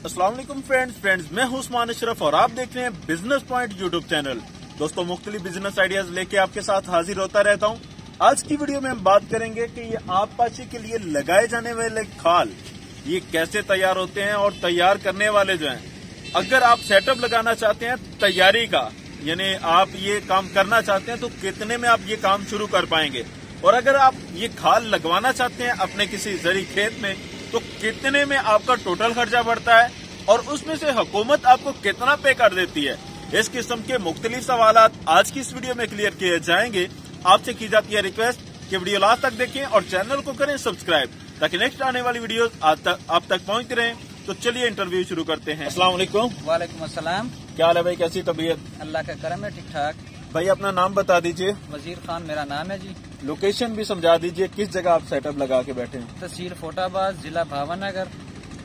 अस्सलाम वालेकुम फ्रेंड्स, मैं हूं उस्मान अशरफ और आप देख रहे हैं बिजनेस पॉइंट यूट्यूब चैनल। दोस्तों, मुख्तलिफ बिजनेस आइडियाज लेके आपके साथ हाजिर होता रहता हूं। आज की वीडियो में हम बात करेंगे कि ये आबपाशी के लिए लगाए जाने वाले खाल ये कैसे तैयार होते हैं और तैयार करने वाले जो हैं, अगर आप सेटअप लगाना चाहते हैं तैयारी का, यानी आप ये काम करना चाहते हैं तो कितने में आप ये काम शुरू कर पाएंगे, और अगर आप ये खाल लगवाना चाहते हैं अपने किसी जरी खेत में तो कितने में आपका टोटल खर्चा बढ़ता है और उसमें से हुकूमत आपको कितना पे कर देती है। इस किस्म के मुख्तलिफ सवालात आज की इस वीडियो में क्लियर किए जाएंगे। आपसे की जाती है रिक्वेस्ट कि वीडियो लास्ट तक देखें और चैनल को करें सब्सक्राइब ताकि नेक्स्ट आने वाली वीडियो आप तक पहुंचती रहे। तो चलिए इंटरव्यू शुरू करते हैं। अस्सलाम वालेकुम। वालेकुम अस्सलाम। क्या हाल है भाई, कैसी तबीयत? अल्लाह का करम है, ठीक ठाक। भाई अपना नाम बता दीजिए। वजीर खान मेरा नाम है जी। लोकेशन भी समझा दीजिए, किस जगह आप सेटअप लगा के बैठे हैं? तहसील फोटाबाद, जिला भावनगर।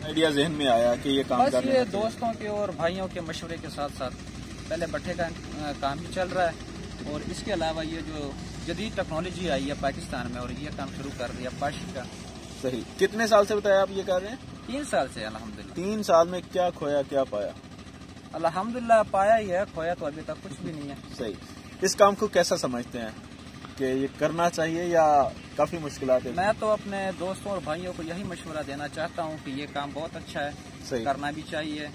आइडिया जहन में आया कि ये काम बस करने ये दोस्तों के और भाइयों के मशवरे के साथ साथ पहले भट्ठे का काम भी चल रहा है और इसके अलावा ये जो जदीद टेक्नोलॉजी आई है पाकिस्तान में और ये काम शुरू कर दिया पाशी का। सही। कितने साल से बताया आप ये कर रहे हैं? 3 साल से अल्हम्दुलिल्लाह। 3 साल में क्या खोया क्या पाया? अल्हम्दुलिल्लाह पाया ही है, खोया तो अभी तक कुछ भी नहीं है। सही। इस काम को कैसा समझते हैं कि ये करना चाहिए या काफी मुश्किलात है? मैं तो अपने दोस्तों और भाइयों को यही मशवरा देना चाहता हूँ कि ये काम बहुत अच्छा है, सही। करना भी चाहिए।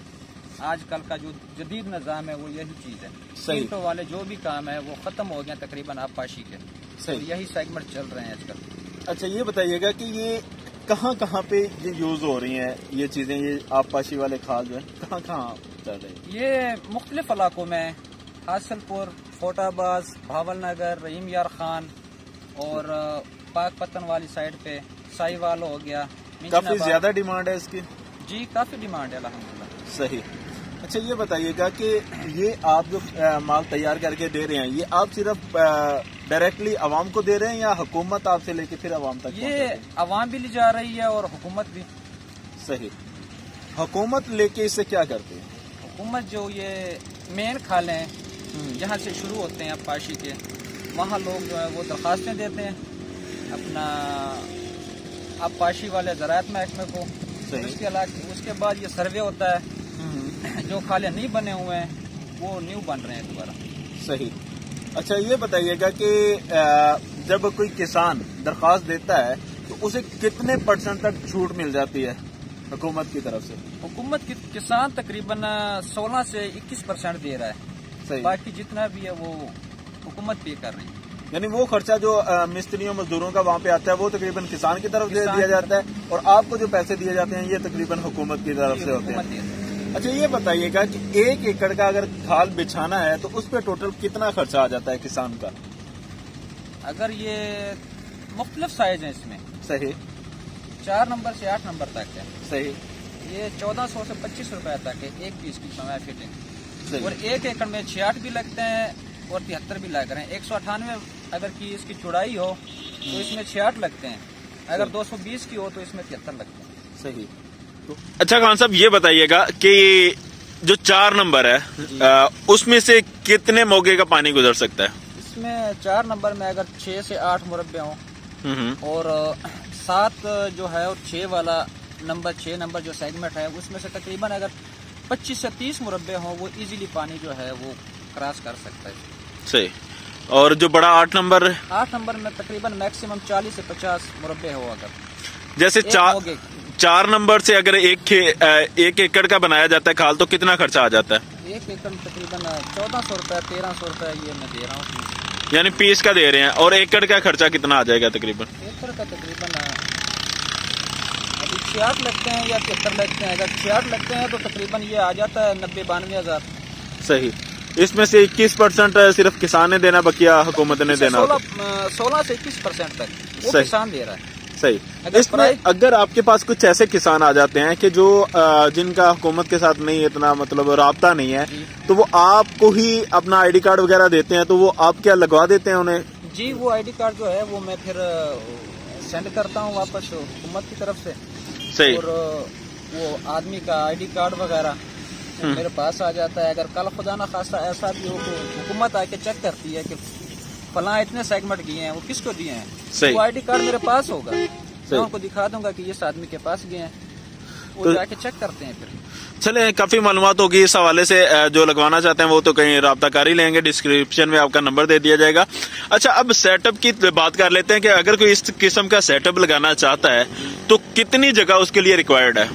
आजकल का जो जदीद निज़ाम है वो यही चीज है। सही। ईंटों वाले जो भी काम है वो खत्म हो गया तकरीबन आबपाशी के। सही। और यही सेगमेंट चल रहे हैं आजकल। अच्छा, ये बताइएगा कि ये कहाँ पे ये यूज हो रही हैं ये चीजें, ये आबपाशी वाले खाल जो है कहाँ चल रहे हैं? ये मुख्तलिफ इलाकों में हासिलपुर, फोटाबाज, भावलनगर, रहीम यार खान और पाक पतन वाली साइड पे साहिवाल हो गया। काफी ज्यादा डिमांड है इसकी? जी काफी डिमांड है अल्हम्दुलिल्लाह। सही। अच्छा, ये बताइएगा कि ये आप जो माल तैयार करके दे रहे हैं ये आप सिर्फ डायरेक्टली आवाम को दे रहे हैं या हुकूमत आपसे लेके फिर आवाम तक? ये आवाम भी ले जा रही है और हुकूमत भी। सही। हुकूमत लेके इससे क्या करती है? हुकूमत जो ये मेन खाले जहाँ से शुरू होते हैं आबपाशी के, वहाँ लोग जो है वो दरखास्तें देते हैं अपना आबपाशी वाले ज़राअत महकमे को। उसके बाद ये सर्वे होता है, जो खाले नहीं बने हुए हैं वो न्यू बन रहे हैं दोबारा। सही। अच्छा, ये बताइएगा कि जब कोई किसान दरखास्त देता है तो उसे कितने % तक छूट मिल जाती है हुकूमत की तरफ से? हुकूमत की किसान तकरीबन 16 से 21% दे रहा है। सही। बाकी जितना भी है वो हुकूमत पे कर रही है। यानी वो खर्चा जो मिस्त्रियों मजदूरों का वहाँ पे आता है वो तकरीबन किसान की तरफ से दिया जाता है और आपको जो पैसे दिए जाते हैं ये तकरीबन हुकूमत की तरफ से होते हैं। अच्छा, ये बताइएगा कि 1 एकड़ का अगर खाल बिछाना है तो उस पर टोटल कितना खर्चा आ जाता है किसान का? अगर ये मुख्तलिफ साइज है इसमें। सही। 4 नंबर से 8 नंबर तक है। सही। ये 1400 से 25 रुपए तक है एक पीस की समय फिटिंग। सही। और 1 एकड़ में 66 भी लगते हैं और 73 भी लग रहे हैं। 198 अगर की इसकी चौड़ाई हो तो इसमें 66 लगते हैं, अगर 220 की हो तो इसमें 73 लगते हैं। सही। तो अच्छा खान साहब, ये बताइएगा कि जो 4 नंबर है उसमें से कितने मोगे का पानी गुजर सकता है? इसमें 4 नंबर में अगर 6 से 8 मुरब्बे हों और 7 जो है और 6 वाला नंबर 6 नंबर जो सेगमेंट है उसमें से तकरीबन अगर 25 से 30 मुरब्बे हों वो इजीली पानी जो है वो क्रॉस कर सकता है। सही। और जो बड़ा 8 नंबर? 8 नंबर में तकरीबन मैक्सिमम 40 से 50 मुरब्बे हो। अगर जैसे 4 नंबर से अगर 1 एकड़ का बनाया जाता है खाल तो कितना खर्चा आ जाता है? 1 एकड़ में तकरीबन 1400 रुपए 1300 रुपए ये मैं दे रहा हूँ। यानी पीस का दे रहे हैं। और एकड़ का खर्चा कितना आ जाएगा तकरीबन? एकड़ का तकरीबन अभी 66 लगते हैं या 73 लगते हैं। अगर 66 लगते हैं तो तकरीबन ये आ जाता है 90-92 हजार। सही। इसमें से 21% सिर्फ किसान ने देना, बकिया हुकूमत ने देना? 16 से 21% तक वो किसान दे रहा है। सही। इसमें अगर आपके पास कुछ ऐसे किसान आ जाते हैं कि जो जिनका हुकूमत के साथ नहीं इतना मतलब राब्ता नहीं है तो वो आपको ही अपना ID कार्ड वगैरह देते हैं तो वो आप क्या लगवा देते हैं उन्हें? जी, वो ID कार्ड जो है वो मैं फिर सेंड करता हूँ वापस हुकूमत की तरफ से। सही। और वो आदमी का ID कार्ड वगैरह मेरे पास आ जाता है। अगर कल खुदा ना खास्ता ऐसा भी हो तो हुकूमत आके चेक करती है कि फलां इतने सेगमेंट दिए हैं वो किसको दिए हैं, वो ID कार्ड मेरे पास होगा, मैं उनको दिखा दूंगा कि इस आदमी के पास गए हैं, वो जाके चेक करते हैं। फिर चले, काफी मालूमात होगी इस हवाले से। जो लगवाना चाहते हैं वो तो कहीं राब्ता कर ही लेंगे, डिस्क्रिप्शन में आपका नंबर दे दिया जाएगा। अच्छा, अब सेटअप की बात कर लेते हैं कि अगर कोई इस किस्म का सेटअप लगाना चाहता है तो कितनी जगह उसके लिए रिक्वायर्ड है?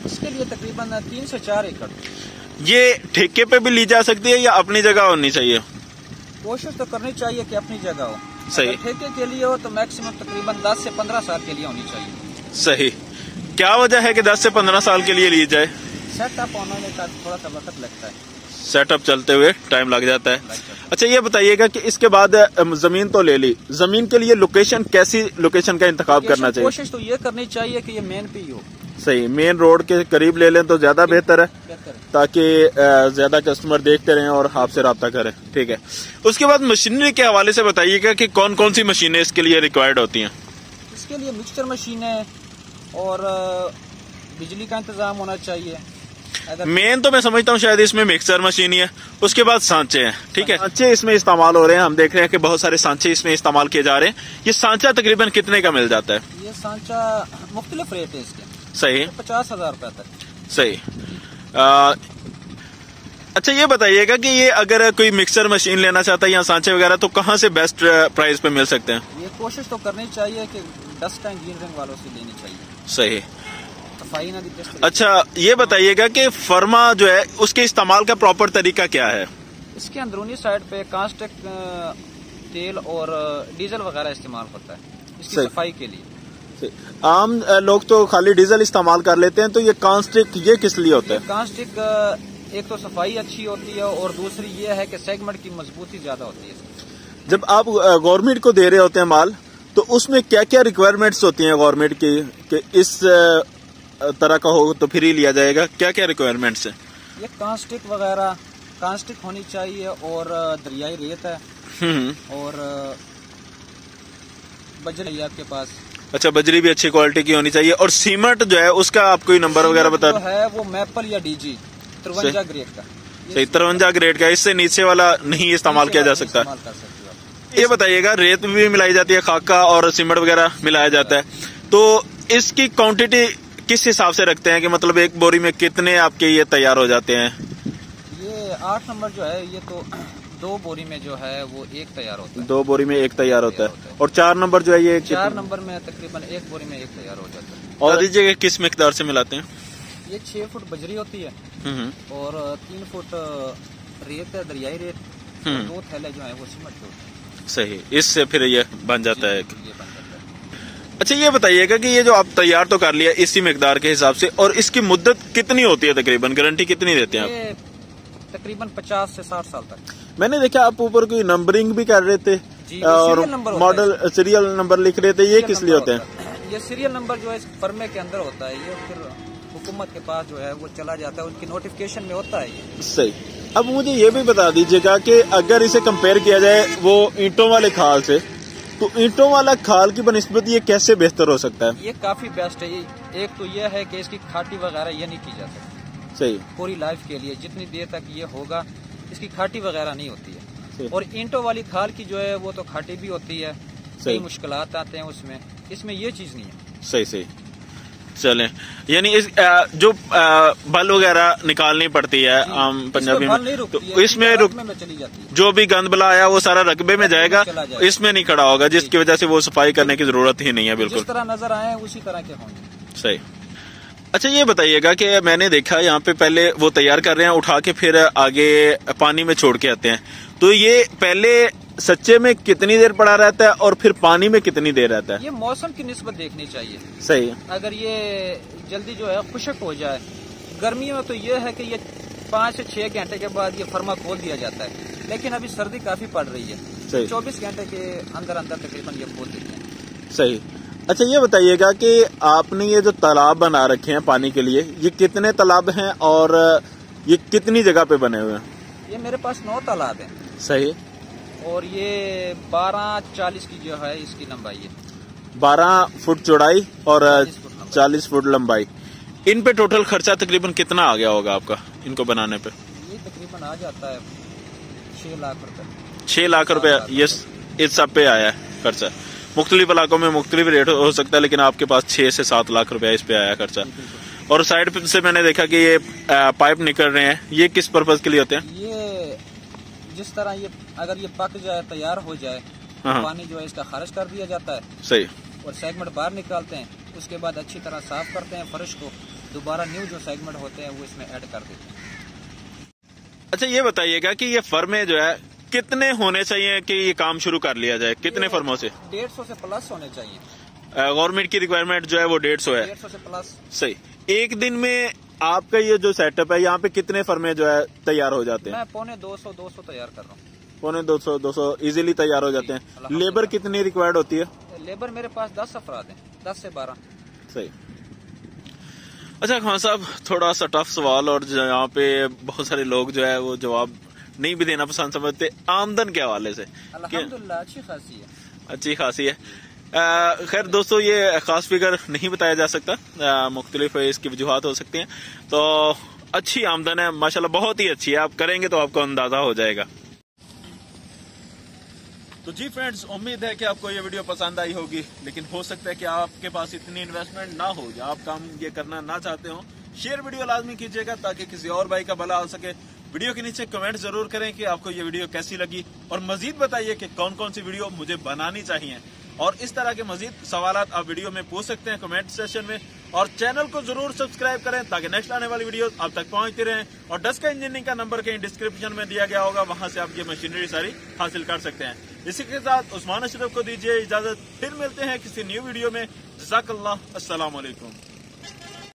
इसके लिए तकरीबन 3 से 4 एकड़। ये ठेके पे भी ली जा सकती है या अपनी जगह होनी चाहिए? कोशिश तो करनी चाहिए कि अपनी जगह हो। सही। ठेके के लिए हो तो मैक्सिमम तकरीबन 10 से 15 साल के लिए होनी चाहिए। सही। क्या वजह है कि 10 से 15 साल के लिए ली जाए? सेटअप होने का थोड़ा सा वक्त लगता है, सेटअप चलते हुए टाइम लग जाता है। अच्छा, ये बताइएगा कि इसके बाद जमीन तो ले ली, जमीन के लिए लोकेशन, कैसी लोकेशन का इंतखाब करना चाहिए? कोशिश तो ये करनी चाहिए कि ये मेन पे ही हो। सही, मेन रोड के करीब ले लें तो ज्यादा बेहतर है, ताकि ज्यादा कस्टमर देखते रहें और आपसे रब्ता करें। ठीक है। उसके बाद मशीनरी के हवाले से बताइएगा कि कौन कौन सी मशीनें इसके लिए रिक्वायर्ड होती हैं? इसके लिए मिक्सचर मशीन है और बिजली का इंतजाम होना चाहिए। मेन तो मैं समझता हूँ शायद इसमें मिक्सर मशीन ही है। उसके बाद सांचे हैं। ठीक है, सांचे इसमें इस्तेमाल हो रहे हैं, हम देख रहे हैं कि बहुत सारे सांचे इसमें इस्तेमाल किए जा रहे हैं। ये सांचा तकरीबन कितने का मिल जाता है? ये सांचा मुख्तलिफ रेट है इसके। सही। 50,000 रुपए तक। सही। अच्छा, ये बताइएगा कि ये अगर कोई मिक्सर मशीन लेना चाहता है या सांचे वगैरह तो कहाँ से बेस्ट प्राइस पे मिल सकते हैं? ये कोशिश तो करनी चाहिए कि डस्ट एंड इंजीनियरिंग वालों से लेनी चाहिए। सही। सफाई ना दी। अच्छा, ये बताइएगा कि फर्मा जो है उसके इस्तेमाल का प्रॉपर तरीका क्या है? इसके अंदरूनी साइड पे कांस्टिक तेल और डीजल वगैरह इस्तेमाल होता है इसकी सफाई के लिए। आम लोग तो खाली डीजल इस्तेमाल कर लेते हैं, तो ये कांस्टिक ये किस लिए होता है? कांस्टिक एक तो सफाई अच्छी होती है और दूसरी ये है कि सेगमेंट की मजबूती ज्यादा होती है। जब आप गवर्नमेंट को दे रहे होते हैं माल, तो उसमें क्या क्या रिक्वायरमेंट्स होती हैं गवर्नमेंट की कि इस तरह का हो तो फिर ही लिया जाएगा? क्या क्या रिक्वायरमेंट्स हैं? ये कांस्टिक वगैरह, कांस्टिक होनी चाहिए और दरियाई रेत है और बजरी है आपके पास। अच्छा, बजरी भी अच्छी क्वालिटी की होनी चाहिए। और सीमेंट जो है उसका आप कोई नंबर वगैरह बता? जो है वो मैपल या डीजी 53 ग्रेड का। सही, 53 ग्रेड का। इससे नीचे वाला नहीं इस्तेमाल किया जा सकता। ये बताइएगा, रेत भी मिलाई जाती है, खाका और सीमेंट वगैरह मिलाया जाता है, तो इसकी क्वांटिटी किस हिसाब से रखते हैं कि मतलब एक बोरी में कितने आपके ये तैयार हो जाते हैं? ये 8 नंबर जो है ये तो 2 बोरी में जो है वो एक तैयार होता है। 2 बोरी में एक तैयार होता है। और 4 नंबर जो है ये 4 नंबर में तकरीबन 1 बोरी में एक तैयार हो जाता है। और दीजिए किस मिकदार से मिलाते हैं? ये 6 फुट बजरी होती है और 3 फुट रेत है, दरियाई रेत, 2 थैले जो है वो सीमेंट के होते हैं। सही, इससे फिर ये बन जाता है। अच्छा, ये बताइएगा कि ये जो आप तैयार तो कर लिया इसी मिकदार के हिसाब से, और इसकी मुद्दत कितनी होती है तकरीबन? गारंटी कितनी देते हैं आप? तकरीबन 50 से 60 साल तक। मैंने देखा आप ऊपर कोई नंबरिंग भी कर रहे थे और मॉडल सीरियल नंबर लिख रहे थे, ये किस लिए होते हैं? ये सीरियल नंबर जो है इस फर्मे के अंदर होता है, ये फिर हुकूमत के पास जो है वो चला जाता है, उनकी नोटिफिकेशन में होता है ये। सही। अब मुझे ये भी बता दीजिएगा कि अगर इसे कंपेयर किया जाए वो ईंटों वाले खाल से, तो ईंटों वाला खाल की बनिस्बत ये कैसे बेहतर हो सकता है? ये काफी बेस्ट है। ये एक तो ये है कि इसकी खाटी वगैरह ये नहीं की जा सकती। सही। पूरी लाइफ के लिए जितनी देर तक ये होगा इसकी खाटी वगैरह नहीं होती है। और ईंटों वाली खाल की जो है वो तो खाटी भी होती है, कई मुश्किलात आते हैं उसमें, इसमें ये चीज नहीं है। सही सही। चलें, यानी इस जो बल वगैरह निकालनी पड़ती है आम पंजाबी में, तो इसमें चली जाती है। जो भी गंद बला आया वो सारा रकबे में जाएगा, इसमें नहीं खड़ा होगा, जिसकी वजह से वो सफाई करने की जरूरत ही नहीं है। बिल्कुल जिस तरह नजर आए उसी तरह के होंगे। सही। अच्छा, ये बताइएगा कि मैंने देखा यहाँ पे पहले वो तैयार कर रहे हैं, उठा के फिर आगे पानी में छोड़ के आते हैं, तो ये पहले सच्चे में कितनी देर पड़ा रहता है और फिर पानी में कितनी देर रहता है? ये मौसम की निस्बत देखनी चाहिए। सही। अगर ये जल्दी जो है खुशक हो जाए, गर्मियों में तो ये है कि ये 5 से 6 घंटे के बाद ये फर्मा खोल दिया जाता है, लेकिन अभी सर्दी काफी पड़ रही है, 24 घंटे के अंदर अंदर तकरीबन ये खोल देते हैं। सही। अच्छा, ये बताइएगा कि आपने ये जो तालाब बना रखे हैं पानी के लिए, ये कितने तालाब हैं और ये कितनी जगह पे बने हुए हैं? ये मेरे पास 9 तालाब हैं। सही। और ये 12-40 की जो है इसकी लंबाई है, 12 फुट चौड़ाई और 40 फुट लंबाई। इन पे टोटल खर्चा तकरीबन कितना आ गया होगा आपका इनको बनाने पे? ये तकरीबन आ जाता है 6 लाख रुपए। 6 लाख रुपए ये इस सब पे आया है खर्चा। मुख्तलिफ इलाकों में मुख्तलिफ रेट हो सकता है, लेकिन आपके पास 6 से 7 लाख रुपया इस पे आया खर्चा। और साइड से मैंने देखा कि ये पाइप निकल रहे हैं, ये किस पर्पज के लिए होते हैं? ये जिस तरह ये अगर ये पक जाए, तैयार हो जाए, पानी जो है इसका खारिज कर दिया जाता है। सही। और सेगमेंट बाहर निकालते हैं, उसके बाद अच्छी तरह साफ करते हैं फर्श को, दोबारा न्यू जो सेगमेंट होते हैं वो इसमें ऐड कर देते हैं। अच्छा ये बताइएगा कि ये फर्में जो है कितने होने चाहिए कि ये काम शुरू कर लिया जाए, कितने फर्मों से? 150 से प्लस होने चाहिए। गवर्नमेंट की रिक्वायरमेंट जो है वो 150 है। 150 से प्लस। सही। एक दिन में आपका ये जो सेटअप है यहाँ पे कितने फर्में जो है तैयार हो जाते हैं? मैं पौने 200 तैयार कर रहा हूँ। पौने 200 इजीली तैयार हो जाते हैं। लेबर कितनी रिक्वायर्ड होती है? लेबर मेरे पास 10 अफराद हैं, 10 से 12। सही। अच्छा खान साहब, थोड़ा सा टफ सवाल और यहाँ पे बहुत सारे लोग जो है वो जवाब नहीं भी देना पसंद समझते, आमदन के हवाले से? अल्हम्दुलिल्लाह अच्छी खासी है। अच्छी खासी है। खैर दोस्तों, ये खास फिगर नहीं बताया जा सकता, मुख्तलिफ इसकी वजूहात हो सकती हैं। तो अच्छी आमदन है माशाल्लाह, बहुत ही अच्छी है। आप करेंगे तो आपको अंदाजा हो जाएगा। तो जी फ्रेंड्स, उम्मीद है कि आपको ये वीडियो पसंद आई होगी, लेकिन हो सकता है कि आपके पास इतनी इन्वेस्टमेंट ना हो या आप काम ये करना ना चाहते हो। शेयर वीडियो लाजमी कीजिएगा ताकि किसी और भाई का भला हो सके। वीडियो के नीचे कमेंट जरूर करें कि आपको ये वीडियो कैसी लगी, और मजीद बताइए कि कौन कौन सी वीडियो मुझे बनानी चाहिए। और इस तरह के मजीद सवालात आप वीडियो में पूछ सकते हैं कमेंट सेक्शन में। और चैनल को जरूर सब्सक्राइब करें ताकि नेक्स्ट आने वाली वीडियो आप तक पहुंचती रहें। और डस्का इंजीनियरिंग का नंबर कहीं डिस्क्रिप्शन में दिया गया होगा, वहां से आप ये मशीनरी सारी हासिल कर सकते हैं। इसी के साथ उस्मान अशरफ को दीजिए इजाजत, फिर मिलते हैं किसी न्यू वीडियो में। जज़ाकल्लाह, अस्सलाम वालेकुम।